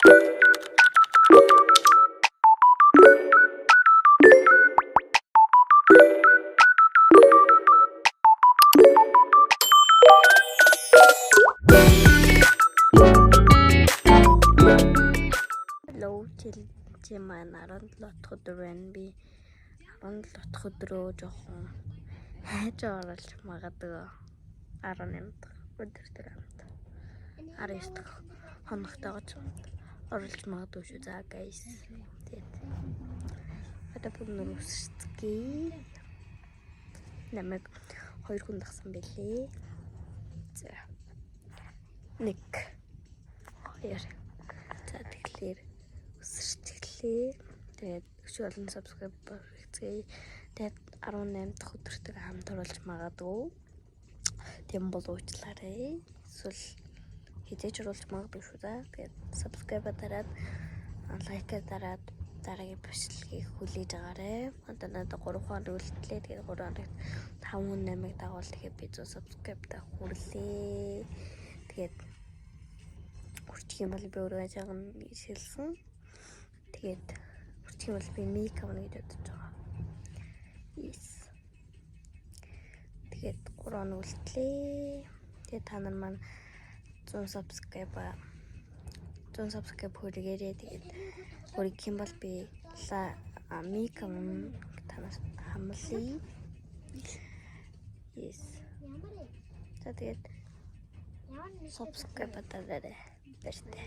Hello, чи маань 17 дахь өдөр байна. Би 17 дахь өдрөө жоохон хайж оруулж магадгүй 18 дахь өдөр тэр хамт 19 дахь хоногтойгоо ч оруулж магадгүй шүү. За guys. Тэгээд одоо бүр нүрсчихье. Намайг 2 хүн дагсан байлээ. За. 1 2 за тэгэхээр өсөрчлээ. Тэгээд өчиг олон subscriber хийцгээе. Тэгээд 18 дахь өдөртөө хамт оруулж магадгүй. Тийм бол уучлаарай. Эсвэл хизээж оруулж магадгүй шүү да. Тэгээд subscribe дараад лайк дараад дараагийн бичлэгийг хүлээж аваарай. Одоо надад 3 хоног үлдлээ. Тэгээд 3 хоногт 5 хүн намайг дагуул. Тэгээд би 100 subscribe та хүрлээ. Тэгээд хүрчих юм бол би өөрөө ажаахан шилсэн. Тэгээд хүрчих юм бол би мейк авна гэж бодож байгаа. Yes. Тэгээд 3 хоног үлдлээ. Тэгээд та нар маань 100 subscribe хүргээрэй. Тэгээд хүргэх юм бол би мейк авна танаас хамлая. Yes. Тэгээд subscribe дараарай. Баяртай.